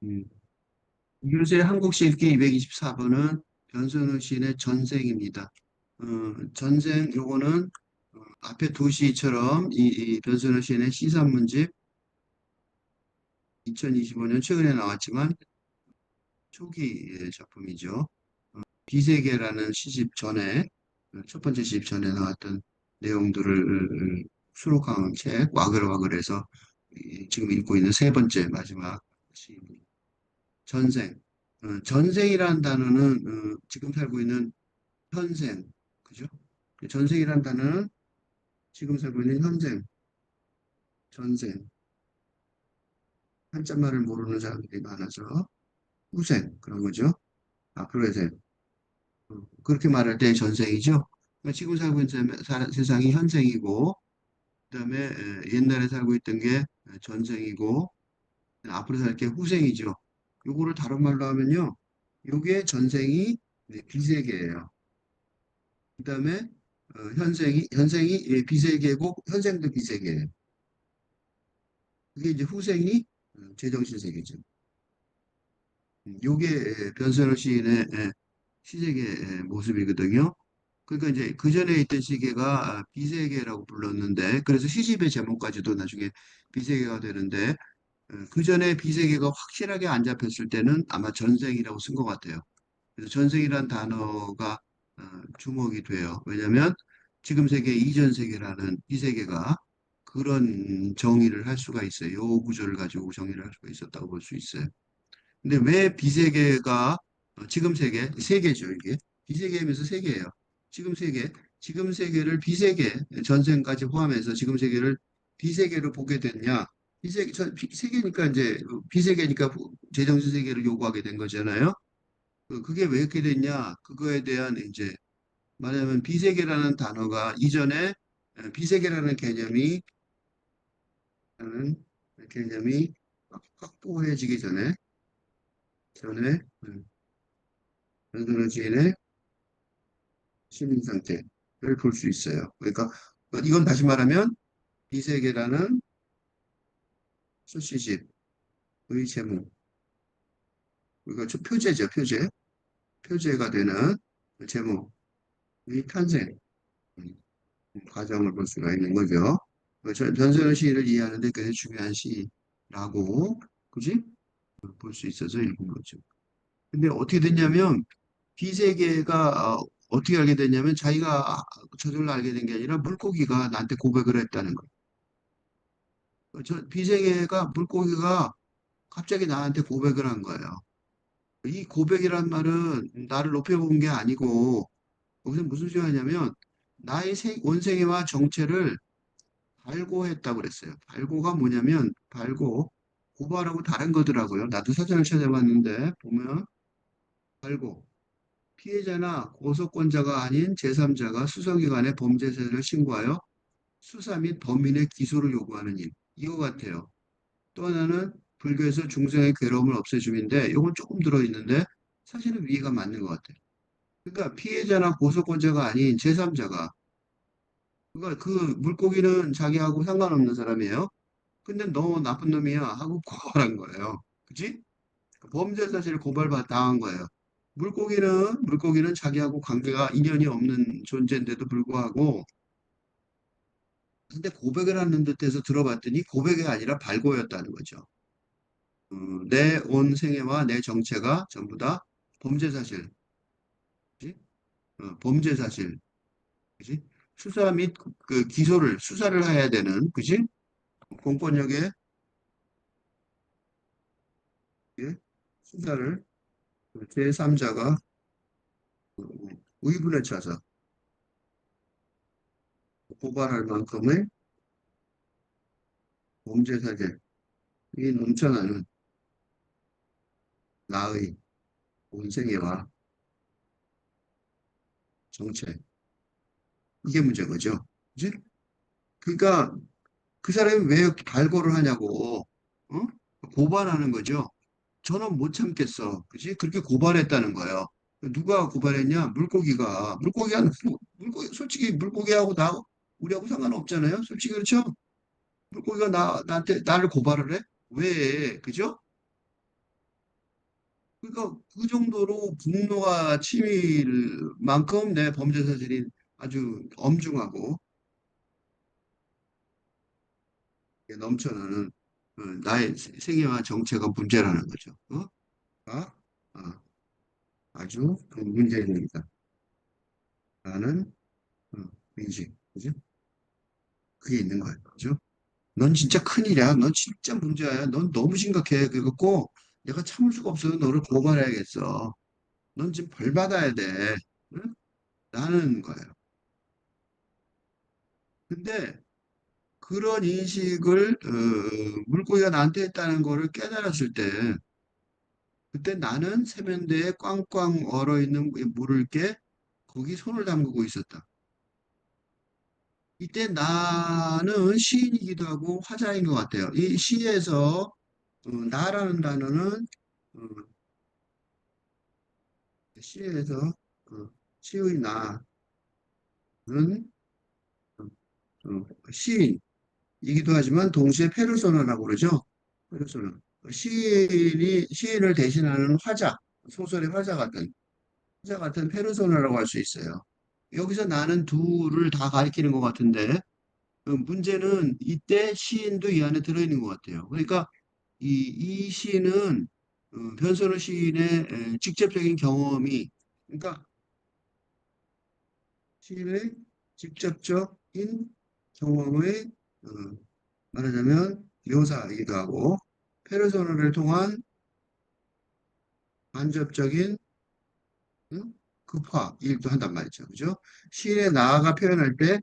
음. 요새 한국시 읽기 224번은 변선우 시인의 전생입니다. 전생 요거는 앞에 도시처럼 이 변선우 시인의 시산문집 2025년 최근에 나왔지만 초기 작품이죠. 비세계라는 시집 전에 첫 번째 시집 전에 나왔던 내용들을 수록한 책 와글와글해서 지금 읽고 있는 세 번째 마지막 시입니다. 전생. 전생이라는 단어는 지금 살고 있는 현생, 그죠? 전생이라는 단어는 지금 살고 있는 현생, 전생. 한자말을 모르는 사람들이 많아서 후생 그런 거죠. 앞으로의 생. 그렇게 말할 때 전생이죠. 그러니까 지금 살고 있는 세상이 현생이고, 그다음에 옛날에 살고 있던 게 전생이고, 앞으로 살 게 후생이죠. 요거를 다른 말로 하면요. 요게 전생이 비세계예요. 그다음에 현생이 비세계고 현생도 비세계예요. 그게 이제 후생이 제정신 세계죠. 요게 변선호 시인의 시세계의 모습이거든요. 그러니까 이제 그 전에 있던 시계가 비세계라고 불렀는데 그래서 시집의 제목까지도 나중에 비세계가 되는데 그 전에 비세계가 확실하게 안 잡혔을 때는 아마 전생이라고 쓴 것 같아요. 그래서 전생이란 단어가 주목이 돼요. 왜냐하면 지금 세계 이전 세계라는 이 세계가 그런 정의를 할 수가 있어요. 요 구조를 가지고 정의를 할 수가 있었다고 볼 수 있어요. 근데 왜 비세계가 지금 세계, 세계죠, 이게. 비세계이면서 세계예요. 지금 세계, 지금 세계를 비세계, 전생까지 포함해서 지금 세계를 비세계로 보게 됐냐? 세계니까 이제 비세계니까 제정신 세계를 요구하게 된 거잖아요. 그게 왜 이렇게 됐냐? 그거에 대한 이제 말하자면 비세계라는 단어가 이전에 비세계라는 라는 개념이 확보해지기 전에 변두리 주인의 시민 상태를 볼 수 있어요. 그러니까 이건 다시 말하면 비세계라는 수시집의 제목, 그러니까 표제죠, 표제가 되는 제목의 탄생 과정을 볼 수가 있는 거죠. 변선의 시를 이해하는데 굉장히 중요한 시라고, 그지? 볼 수 있어서 읽은 거죠. 근데 어떻게 됐냐면, 비세계가 어떻게 알게 됐냐면, 자기가 저절로 알게 된 게 아니라 물고기가 나한테 고백을 했다는 거예요. 비세계가, 물고기가 갑자기 나한테 고백을 한 거예요. 이 고백이란 말은 나를 높여본 게 아니고, 거기서 무슨 소리냐면, 원생애와 정체를 발고했다고 그랬어요. 발고가 뭐냐면 고발하고 다른 거더라고요. 나도 사전을 찾아봤는데 보면 발고 피해자나 고소권자가 아닌 제3자가 수사기관에 범죄 사실을 신고하여 수사 및 범인의 기소를 요구하는 일. 이거 같아요. 또 하나는 불교에서 중생의 괴로움을 없애줌인데 이건 조금 들어있는데 사실은 위가 맞는 것 같아요. 그러니까 피해자나 고소권자가 아닌 제3자가 그러니까 그 물고기는 자기하고 상관없는 사람이에요. 근데 너 나쁜 놈이야 하고 고발한 거예요. 그치? 범죄 사실 고발받 당한 거예요. 물고기는 자기하고 관계가 인연이 없는 존재인데도 불구하고 근데 고백을 하는 듯해서 들어봤더니 고백이 아니라 발고였다는 거죠. 내 온 생애와 내 정체가 전부 다 범죄 사실, 그치? 범죄 사실, 그치? 수사 및 그 기소를 수사를 해야 되는, 그치? 공권력의 수사를 제3자가 의문에 차서 고발할 만큼의 범죄 사실, 이 넘쳐나는 나의 본생애와 정체. 이게 문제인 거죠. 그지? 그러니까 그 사람이 왜 발고를 하냐고, 어? 고발하는 거죠. 저는 못 참겠어. 그지? 그렇게 고발했다는 거예요. 누가 고발했냐? 솔직히 물고기하고 우리하고 상관없잖아요. 솔직히 그렇죠? 물고기가 나한테, 나를 고발을 해? 왜? 그죠? 그러니까 그 정도로 분노가 치밀 만큼 내 범죄 사실이 아주 엄중하고 넘쳐나는 나의 생애와 정체가 문제라는 거죠. 어? 아, 아, 아주 그 문제입니다. 라는 인식, 그죠? 그게 있는 거예요. 그죠? 넌 진짜 큰일이야. 넌 진짜 문제야. 넌 너무 심각해. 그래갖고 내가 참을 수가 없어서 너를 고발해야겠어. 넌 지금 벌 받아야 돼. 응? 라는 거예요. 근데 그런 인식을 물고기가 나한테 했다는 거를 깨달았을 때 그때 나는 세면대에 꽝꽝 얼어있는 물을 깨 거기 손을 담그고 있었다. 이때 나는 시인이기도 하고 화자인 것 같아요. 이 시에서 나라는 단어는 어, 시에서 시의 나는 시인이기도 하지만 동시에 페르소나라고 그러죠. 페르소나. 시인을 대신하는 화자, 소설의 화자 같은 페르소나라고 할 수 있어요. 여기서 나는 둘을 다 가리키는 것 같은데 문제는 이때 시인도 이 안에 들어있는 것 같아요. 그러니까 이 시는 변선우 시인의 직접적인 경험이 그러니까 시인의 직접적인 경험의 어, 말하자면 묘사이기도 하고 페르소나를 통한 간접적인 응? 급화일도 한단 말이죠. 그죠? 시인의 나아가 표현할 때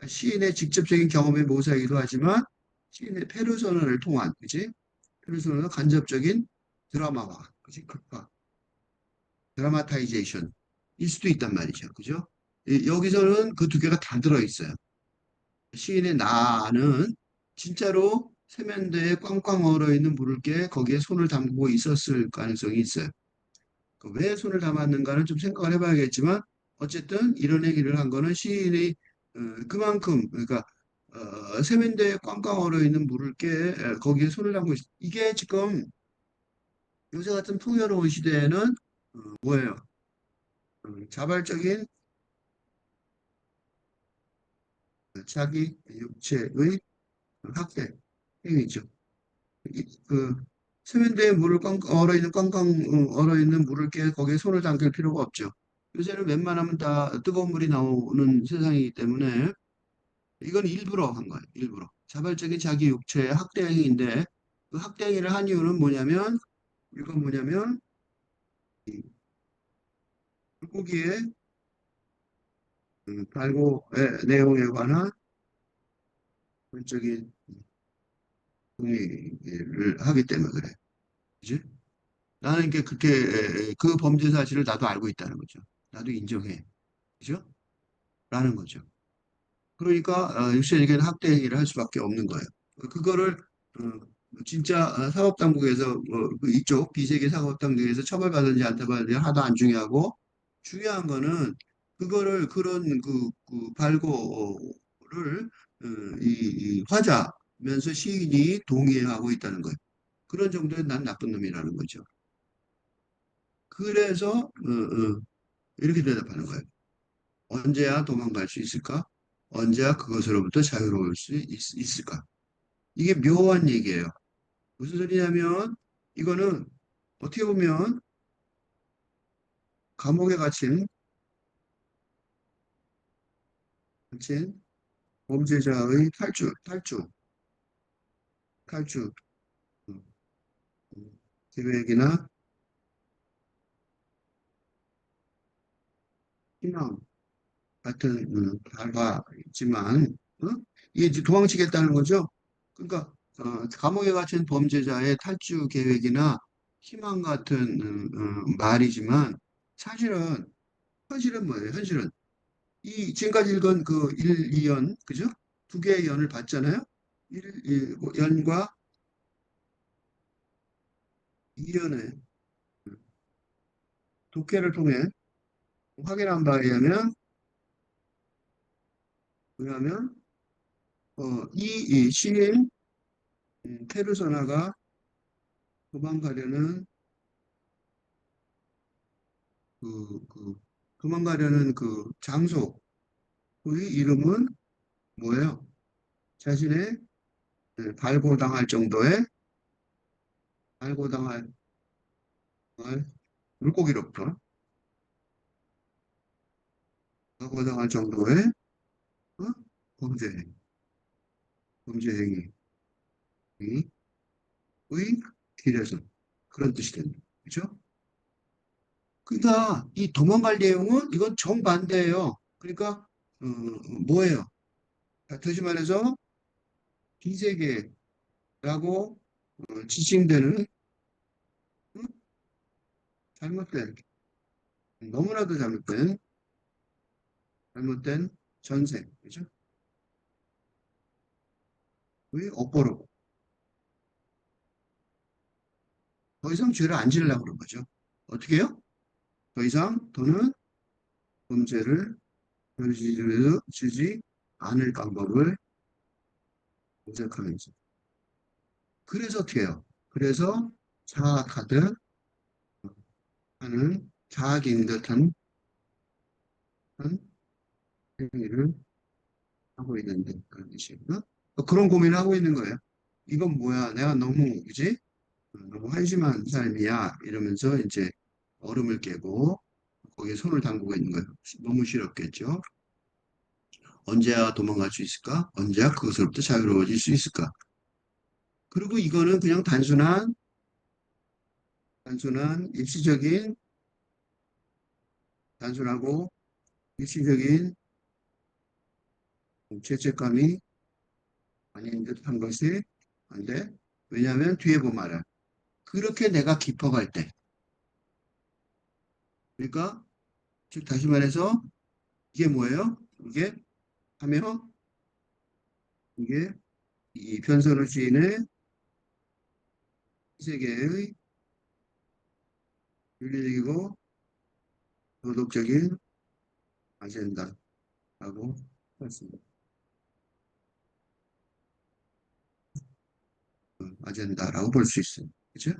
시인의 직접적인 경험의 묘사이기도 하지만 시인의 페르소나를 통한 그지? 페르소나는 간접적인 드라마화, 그지? 급화, 드라마타이제이션 일 수도 있단 말이죠. 그죠? 여기서는 그 두 개가 다 들어있어요. 시인의 나는 진짜로 세면대에 꽝꽝 얼어있는 물을 깨 거기에 손을 담그고 있었을 가능성이 있어요. 그왜 손을 담았는가는 좀 생각을 해봐야겠지만 어쨌든 이런 얘기를 한 거는 시인이 그만큼 그러니까 세면대에 꽝꽝 얼어있는 물을 깨 거기에 손을 담고 이게 지금 요새 같은 풍요로운 시대에는 뭐예요? 자발적인 자기 육체의 학대 행위죠. 그 세면대에 물을 얼어있는 꽝꽝 얼어있는 물을 깨 거기에 손을 담글 필요가 없죠. 요새는 웬만하면 다 뜨거운 물이 나오는 세상이기 때문에 이건 일부러 한 거예요. 일부러. 자발적인 자기 육체의 학대 행위인데 그 학대 행위를 한 이유는 뭐냐면 이건 뭐냐면 이 물고기의 발고의 내용에 관한 본적인 동의를 하기 때문에 그래. 그지? 나는 이게 그렇게 그 범죄 사실을 나도 알고 있다는 거죠. 나도 인정해. 그죠? 라는 거죠. 그러니까 육체적인 학대 행위를 할 수밖에 없는 거예요. 그거를 어, 진짜 사법당국에서 그 이쪽 비세계 사법당국에서 처벌받은지 안 처벌받은지 하나도 안 중요하고 중요한 거는 그거를 그런 그 발고를 이 화자면서 시인이 동의하고 있다는 거예요. 그런 정도의 난 나쁜 놈이라는 거죠. 그래서 이렇게 대답하는 거예요. 언제야 도망갈 수 있을까? 언제야 그것으로부터 자유로울 수 있을까? 이게 묘한 얘기예요. 무슨 소리냐면 이거는 어떻게 보면 감옥에 갇힌 범죄자의 탈주 음, 계획이나 희망 같은 바가 있지만 어? 이게 이제 도망치겠다는 거죠. 그러니까 감옥에 갇힌 범죄자의 탈주 계획이나 희망 같은 말이지만 사실은 현실은 뭐예요? 현실은 이 지금까지 읽은 그 1, 2연 그죠? 두 개의 연을 봤잖아요. 1연과 2연의 독해를 통해 확인한 바에 의하면 이 시인 페르소나가 도망가려는 그 도망가려는 그 장소, 그 이름은 뭐예요? 자신의 발고당할 정도의 발고당할 물고기로부터 발고당할 정도의 어? 범죄, 범죄 행위의 길에서 그런 뜻이 됩니다. 그죠? 그러니까 이 도망갈 내용은 이건 정반대예요. 그러니까 뭐예요? 다시 말해서 비세계라고 지칭되는 음, 잘못된 너무나도 잘못된 전생, 그죠? 의 업보로 더 이상 죄를 안 지으려고 그런 거죠. 어떻게 해요? 더 이상 더는 범죄를 저지르지 않을 방법을 모색하면서. 그래서 어떻게 해요? 그래서 자학하듯 하는 자학인 듯한 행위를 하고 있는데 그런 뜻이에요. 그런 고민을 하고 있는 거예요. 이건 뭐야? 내가 너무 그지? 너무 한심한 삶이야. 이러면서 이제 얼음을 깨고 거기에 손을 담그고 있는 거예요. 너무 싫었겠죠. 언제야 도망갈 수 있을까? 언제야 그것으로부터 자유로워질 수 있을까? 그리고 이거는 그냥 단순한 단순하고 일시적인 죄책감이 아닌 듯한 것이 안 돼. 왜냐하면 뒤에 보면 알아. 그렇게 내가 깊어갈 때. 그러니까, 즉, 다시 말해서, 이게 뭐예요? 이게 하면, 이게 이 편선호 시인의 세계의 윤리적이고 도덕적인 아젠다라고 했습니다. 아젠다라고 볼 수 있어요. 그죠?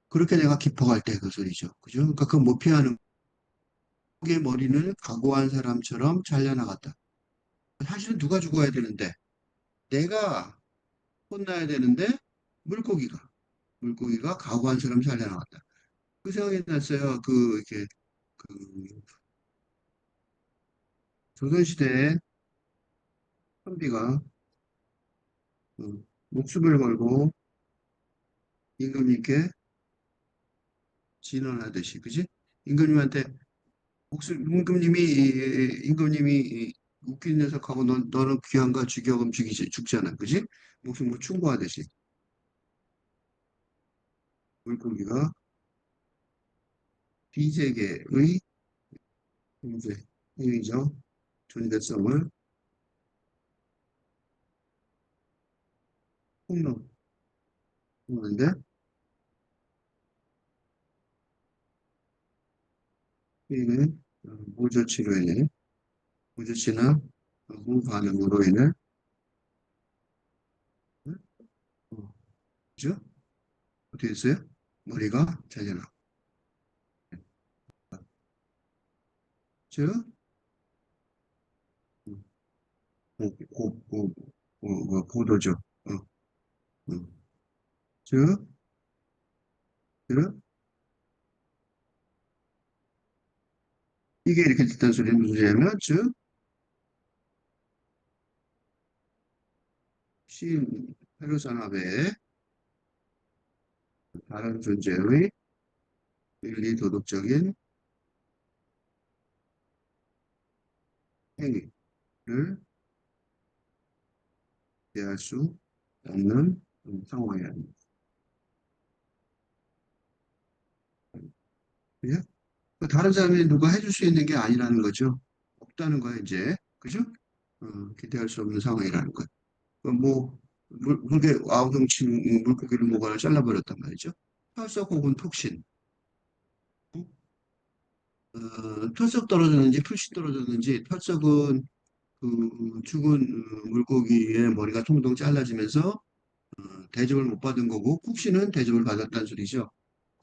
그렇게 내가 깊어갈 때 그 소리죠. 그죠? 그러니까 그 못 피하는 게 머리는 각오한 사람처럼 잘려나갔다. 사실은 누가 죽어야 되는데, 내가 혼나야 되는데, 물고기가, 물고기가 각오한 사람 잘려나갔다. 그 생각이 났어요. 이렇게, 그, 조선시대에 선비가 목숨을 걸고 임금님께 진언하듯이, 그지? 임금님한테 임금님이 웃긴 녀석하고 너는 귀한가 죽여금 죽잖아, 그지? 목숨을 충고하듯이 물고기가 비세계의 존재, 행위적 존재성을 폭로하는데 이는 무조치로 인해 무조치나 무반응으로 인해 어, 그죠? 어떻게 됐어요? 머리가 잘려나. 즉, 고도죠. 어, 어. 즉, 즉, 이게 이렇게 됐다는 소리는 무슨 소리냐면, 즉, 신 페르소나 외에 다른 존재의 윤리 도덕적인 행위를 대할 수 없는 상황이라는 거죠. 그죠? 그 다른 사람이 누가 해줄 수 있는 게 아니라는 거죠. 없다는 거예요, 이제. 그죠? 기대할 수 없는 상황이라는 거예요. 아우성친 물고기를 먹거나 잘라버렸단 말이죠. 털썩 혹은 톡신. 털썩 떨어졌는지 풀씨 떨어졌는지 털썩은 그 죽은 물고기의 머리가 통통 잘라지면서 대접을 못 받은 거고 푹신은 대접을 받았다는 소리죠.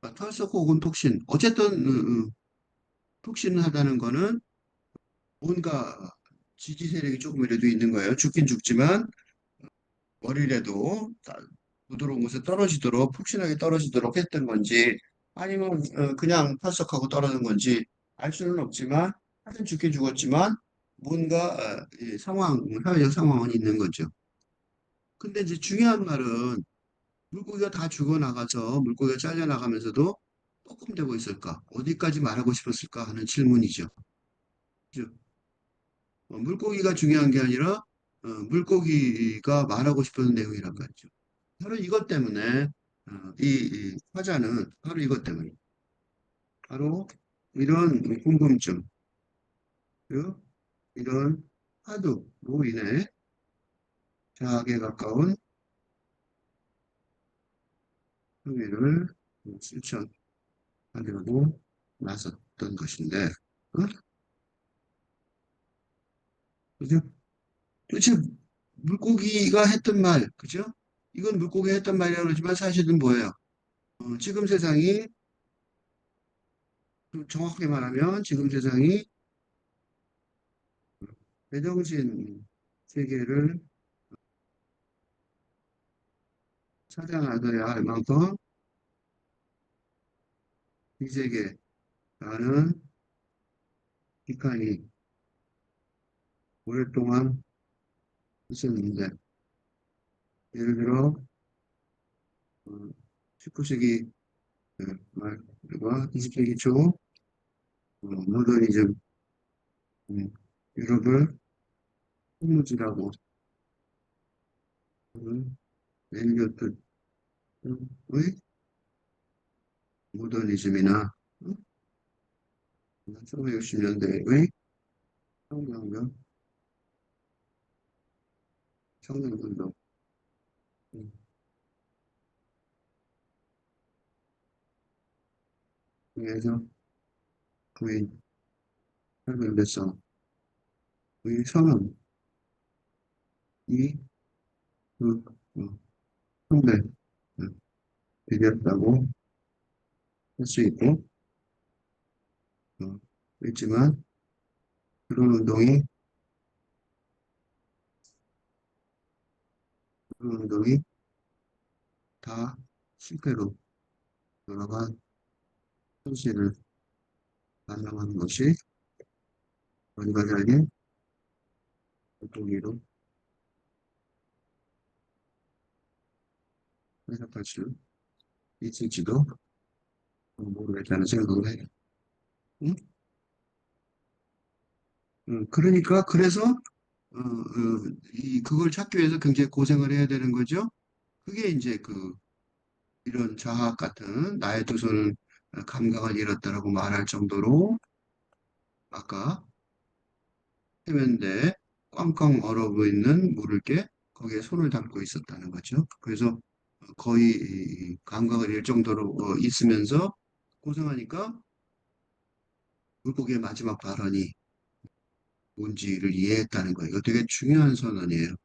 털썩 혹은 톡신. 어쨌든 톡신하다는 거는 뭔가 지지 세력이 조금이라도 있는 거예요. 죽긴 죽지만 머리라도 부드러운 곳에 떨어지도록 푹신하게 떨어지도록 했던 건지 아니면 그냥 털썩하고 떨어진 건지 알 수는 없지만 하여튼 죽긴 죽었지만 뭔가 이 상황, 사회적 상황은 있는 거죠. 근데 이제 중요한 말은 물고기가 다 죽어나가서 물고기가 잘려나가면서도 조금 되고 있을까? 어디까지 말하고 싶었을까 하는 질문이죠. 그죠? 물고기가 중요한 게 아니라 물고기가 말하고 싶은 내용이란 말이죠. 바로 이것 때문에 이 화자는 바로 이것 때문에 바로 이런 궁금증, 그리고 이런 화두로 인해 자학에 가까운 행위를 실천하려고 나섰던 것인데, 어? 그죠? 도대체 물고기가 했던 말, 그죠? 이건 물고기가 했던 말이라고 그러지만 사실은 뭐예요? 지금 세상이, 좀 정확하게 말하면 지금 세상이 배정신 세계를 찾아나서야 할 만큼 이 세계라는 비판이 오랫동안 있었는데, 예를 들어, 19세기 말과 20세기 초 모더니즘, 유럽을 흑무지라고 내겼던 의 모더니즘이나 1960년대의 혁명적 혁명운동 중에서 부인 혁명대성의 선언이 그 선배 되었다고 할 수 있고, 어, 있지만 그런 운동이 그런 운동이 다 실패로 돌아간 현실을 반영하는 것이 원과자의 동의로 해석할 수 있을지도 모르겠다는 생각을 해요. 응? 그러니까 그래서 그걸 찾기 위해서 굉장히 고생을 해야 되는 거죠. 그게 이제 이런 자학 같은 나의 두 손은 감각을 잃었다라고 말할 정도로 아까 해면대에 꽝꽝 얼어붙는 물을 깨 거기에 손을 담고 있었다는 거죠. 그래서 거의 이 감각을 잃을 정도로 있으면서 고생하니까 물고기의 마지막 발언이 뭔지를 이해했다는 거예요. 이거 되게 중요한 선언이에요.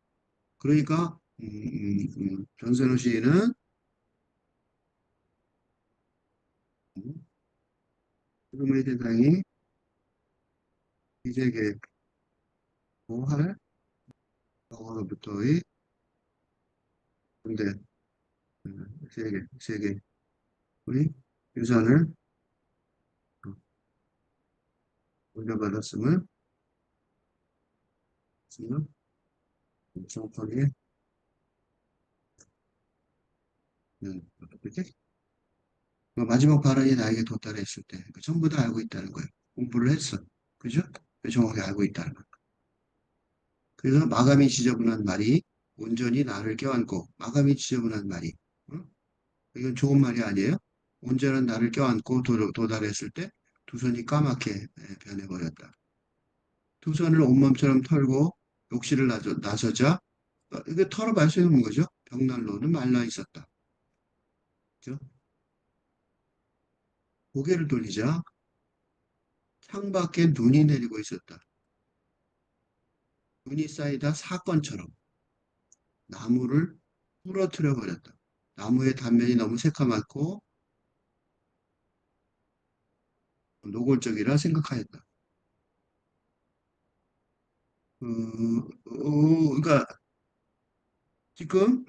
그러니까 전선우 시인은 지금의 세상이 이세계 고할 과거로부터의 근대 세계의 유산을 물려받았음을 지금 정확하게 어떻게 마지막 발언이 나에게 도달했을 때 전부 다 알고 있다는 거예요. 공부를 했어. 그죠? 정확히 알고 있다는 거예요. 그래서 마감이 지저분한 말이 온전히 나를 껴안고 마감이 지저분한 말이 어? 이건 좋은 말이 아니에요? 온전한 나를 껴안고 도달했을 때 두 손이 까맣게 변해버렸다. 두 손을 온몸처럼 털고 욕실을 나서자 이게 털어볼 수 있는 거죠. 벽난로는 말라 있었다. 그죠? 고개를 돌리자 창밖에 눈이 내리고 있었다. 눈이 쌓이다 사건처럼 나무를 부러뜨려 버렸다. 나무의 단면이 너무 새카맣고 노골적이라 생각하였다. 그러니까 지금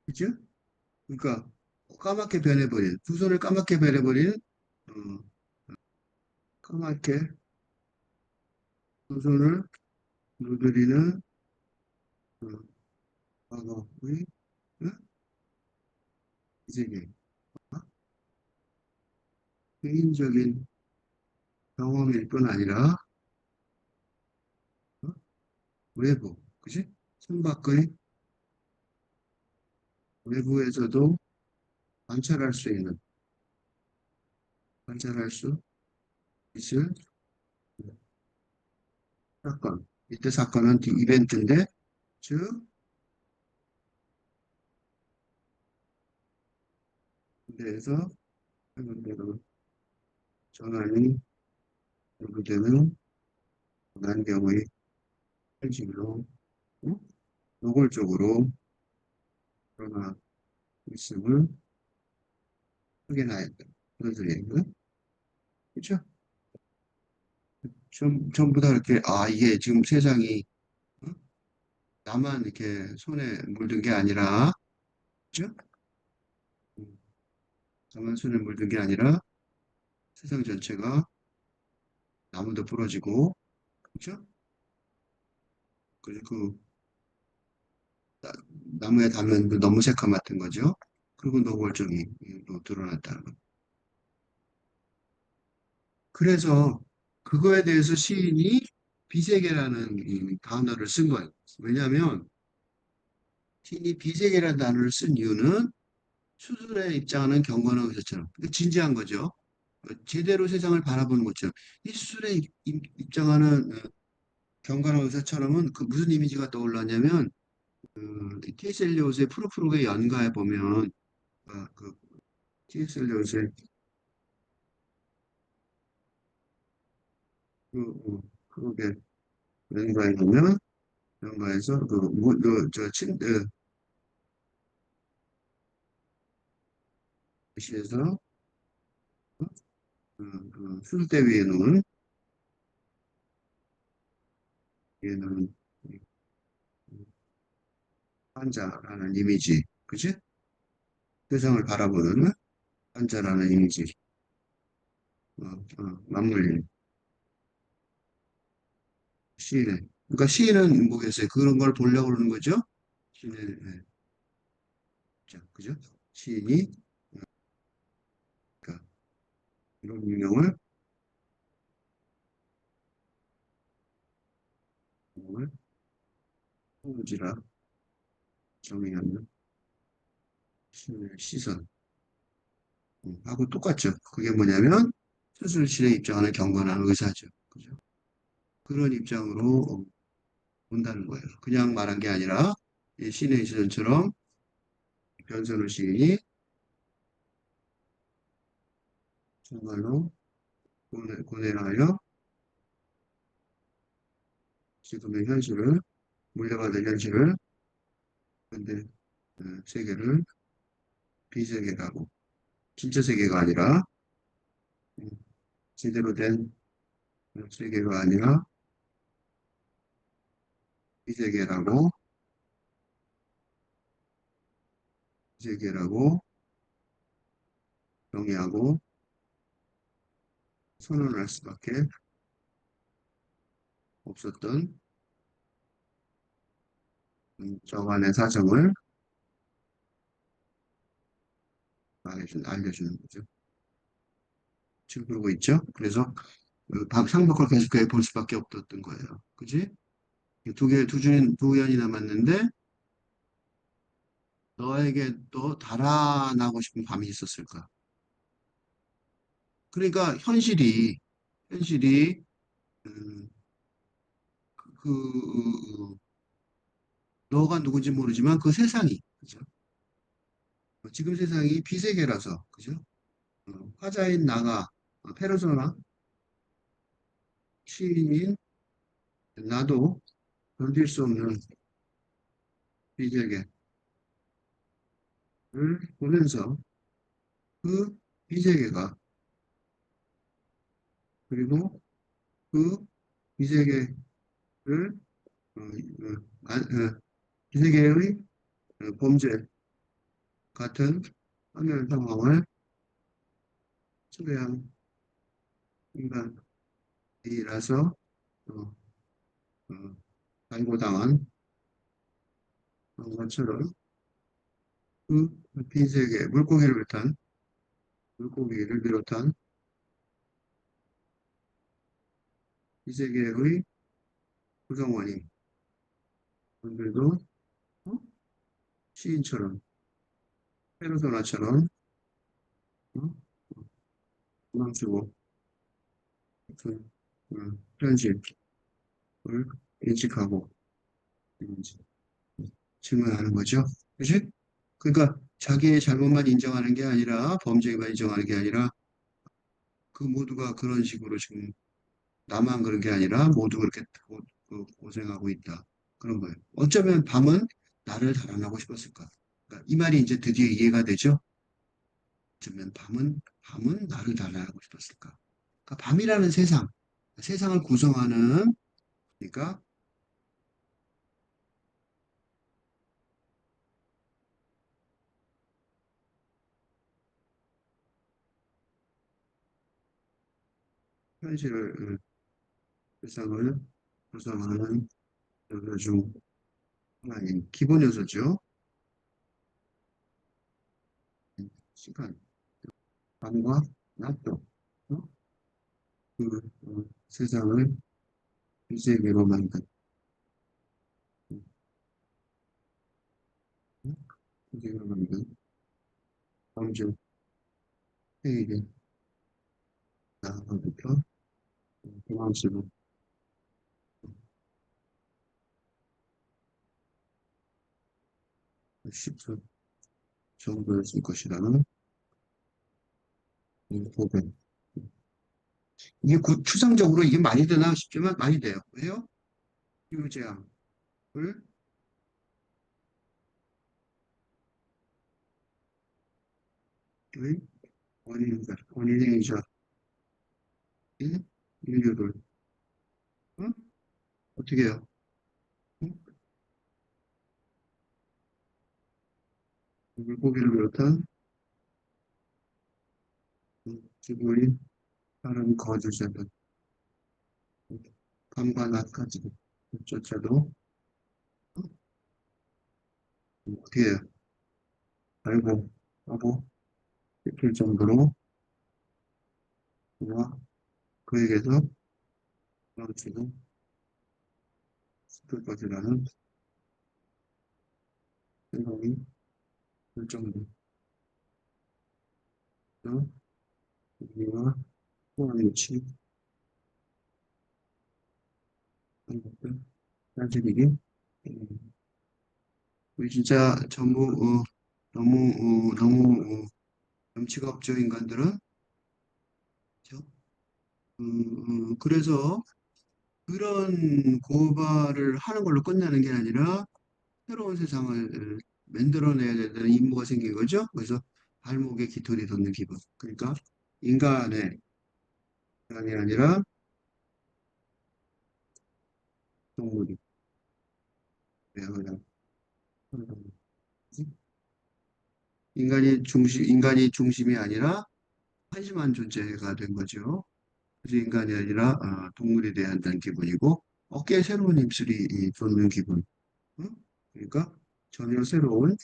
그죠? 그러니까 까맣게 변해버린 두 손을 까맣게 변해버린 어, 까맣게 두 손을 물들이는 어, 과거의 어? 이세계 개인적인 경험일 뿐 아니라 어? 외부 그지? 창밖의 외부에서도 관찰할 수 있는 관찰할 수 있을 사건. 이때 사건은 이벤트인데 즉 군대에서 해군대로 전환이 연구되는 난 경우의 현실로 어? 노골적으로 드러나 있음을 확인하였다. 그런 소리예요. 그렇죠? 전부 다 이렇게 이게 지금 세상이 어? 나만 이렇게 손에 물든 게 아니라 그렇죠? 음, 나만 손에 물든 게 아니라 세상 전체가 나무도 부러지고 그렇죠? 그리고 그 나- 나무에 닿으면 그 너무 새카맣던 거죠. 그리고 노골적이 또 드러났다는 거. 그래서 그거에 대해서 시인이 비세계라는 이 단어를 쓴 거예요. 왜냐하면 시인이 비세계라는 단어를 쓴 이유는 수술에 입장하는 경건한 의사처럼 그러니까 진지한 거죠. 제대로 세상을 바라보는 것처럼 이 수술에 입장하는 경건한 의사처럼은 그 무슨 이미지가 떠올랐냐면 T.S. 엘리ot의 푸르푸르의 연가에 보면 그 T.S. 엘리ot의 그게 연가에 보면 연가에서 시에서 술대 위에 놓은 환자라는 이미지, 그치? 세상을 바라보는 환자라는 이미지, 맞물린 시인의. 그러니까 시인은 뭐겠어요? 그런 걸 보려고 그러는 거죠? 시인의, 자, 그죠? 시인이, 그러니까 이런 유형을 호지라 정의하는 시인의 시선, 하고 똑같죠. 그게 뭐냐면, 수술실에 입장하는 경건한 의사죠. 그죠? 그런 입장으로 본다는 거예요. 그냥 말한 게 아니라, 이 시인의 시선처럼 변선우 시인이 정말로 고뇌하여 지금의 현실을, 물려받은 현실을, 근데 세계를 비세계라고, 진짜 세계가 아니라, 음, 제대로 된 세계가 아니라 비세계라고, 비세계라고 정의하고 선언할 수밖에 없었던 저간의 사정을 알려주는 거죠. 지금 그러고 있죠. 그래서 상복을 계속 볼 수밖에 없었던 거예요. 그지? 두 년이 남았는데 너에게 또 달아나고 싶은 밤이 있었을까? 그러니까 현실이 음, 너가 누군지 모르지만 그 세상이 그죠? 지금 세상이 비세계라서 그죠? 화자인 나가 페르소나 시인인 나도 견딜 수 없는 비세계를 보면서 그 비세계가 그리고 그 비세계를 비세계의 범죄 같은 하늘 상황을 초래한 인간이라서 어, 어, 간고당한 것처럼 그 빈세계 물고기를 비롯한 이 세계의 구성원인 분들도 어? 시인처럼 페르소나처럼 어? 도망치고 그 현실을 인식하고 있는지 질문하는 거죠. 그지? 그러니까 자기의 잘못만 인정하는 게 아니라 범죄만 인정하는 게 아니라 그 모두가 그런 식으로 지금 나만 그런 게 아니라 모두 그렇게 고생하고 있다. 그런 거예요. 어쩌면 밤은 나를 달아나고 싶었을까? 그러니까 이 말이 이제 드디어 이해가 되죠? 어쩌면 밤은 나를 달아나고 싶었을까? 그러니까 밤이라는 세상을 구성하는, 그러니까 현실을, 세상을 구성하는 요소 중 하나인 기본 요소죠. 시간, 밤과 낮도, 어? 세상을 일세계로 만든, 어? 일세계로 만든 범죄 행위를 나로부터 도망치고 10초 정도였을 것이라는 보배. 이게 추상적으로 이게 말이 되나 싶지만 말이 돼요. 왜요? 유재함을 의 원인행위자인 인류를 응? 어떻게 해요? 응? 물고기를 비롯한 지구의 다른 거주자들 밤과 낮까지 조차도 어떻게 해요? 알고 하고 싶을 정도로 그와 그에게서 떨어지고 싶을 것이라는 생각이 들 정도로 우리와 포함일치 한 것들 따지기 우리 진짜 너무 염치가 없죠 인간들은 그죠? 그래서 그런 고발을 하는 걸로 끝나는 게 아니라 새로운 세상을 만들어내야 되는 임무가 생긴 거죠. 그래서 발목에 깃털이 돋는 기분. 그러니까 인간의 인간이 아니라 동물이 되어야 인간이 중심이 아니라 한심한 존재가 된 거죠. 그래서 인간이 아니라 동물이 돼야 한다는 기분이고 어깨에 새로운 입술이 돋는 기분. 응? 그러니까 전혀 새로운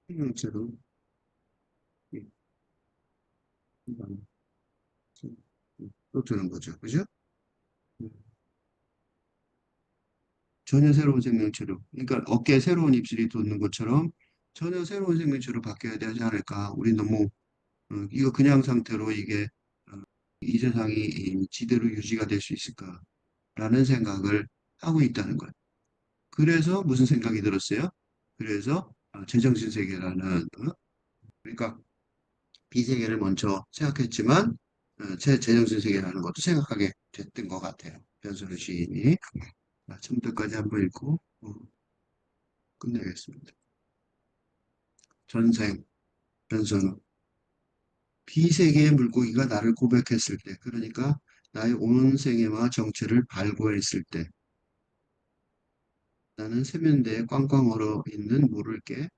생명체로 이 인간이 또 드는 거죠. 그죠? 음, 전혀 새로운 생명체로. 그러니까 어깨에 새로운 입술이 돋는 것처럼 전혀 새로운 생명체로 바뀌어야 되지 않을까. 우리 너무 이거 그냥 상태로 이게 이 세상이 지대로 유지가 될 수 있을까라는 생각을 하고 있다는 거예요. 그래서 무슨 생각이 들었어요? 그래서 제정신 세계라는 그러니까 비세계를 먼저 생각했지만 제정신 세계라는 것도 생각하게 됐던 것 같아요. 변선우 시인이. 처음부터까지 한번 읽고 끝내겠습니다. 전생 변선우 비세계의 물고기가 나를 고백했을 때, 그러니까 나의 온 생애와 정체를 발굴했을 때, 나는 세면대에 꽝꽝 얼어 있는 물을 깨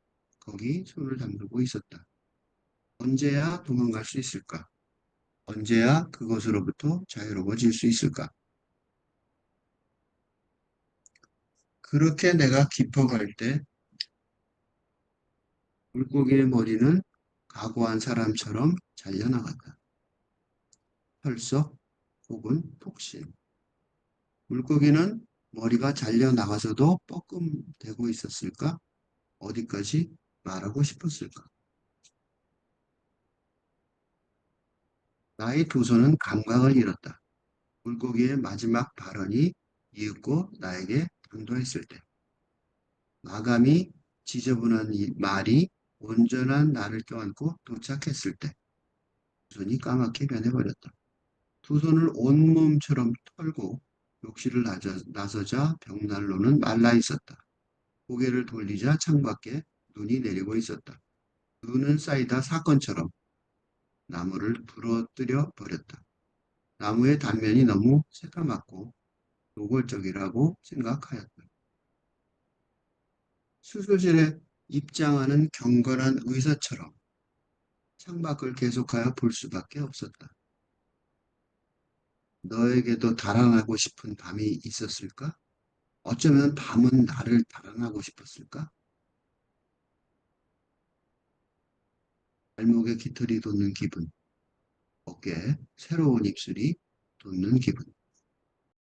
거기 손을 담그고 있었다. 언제야 도망갈 수 있을까? 언제야 그것으로부터 자유로워질 수 있을까? 그렇게 내가 깊어갈 때 물고기의 머리는 각오한 사람처럼 잘려나갔다. 털썩 혹은 폭신. 물고기는 머리가 잘려나가서도 뻐끔대고 있었을까? 어디까지 말하고 싶었을까? 나의 두 손은 감각을 잃었다. 물고기의 마지막 발언이 이윽고 나에게 당도했을 때, 마감이 지저분한 이 말이 온전한 나를 껴안고 도착했을 때, 두 손이 까맣게 변해버렸다. 두 손을 온몸처럼 털고 욕실을 나서자 벽난로는 말라 있었다. 고개를 돌리자 창밖에 눈이 내리고 있었다. 눈은 쌓이다 사건처럼 나무를 부러뜨려 버렸다. 나무의 단면이 너무 새까맣고 노골적이라고 생각하였다. 수술실에 입장하는 경건한 의사처럼 창밖을 계속하여 볼 수밖에 없었다. 너에게도 달아나고 싶은 밤이 있었을까? 어쩌면 밤은 나를 달아나고 싶었을까? 발목에 깃털이 돋는 기분, 어깨에 새로운 입술이 돋는 기분.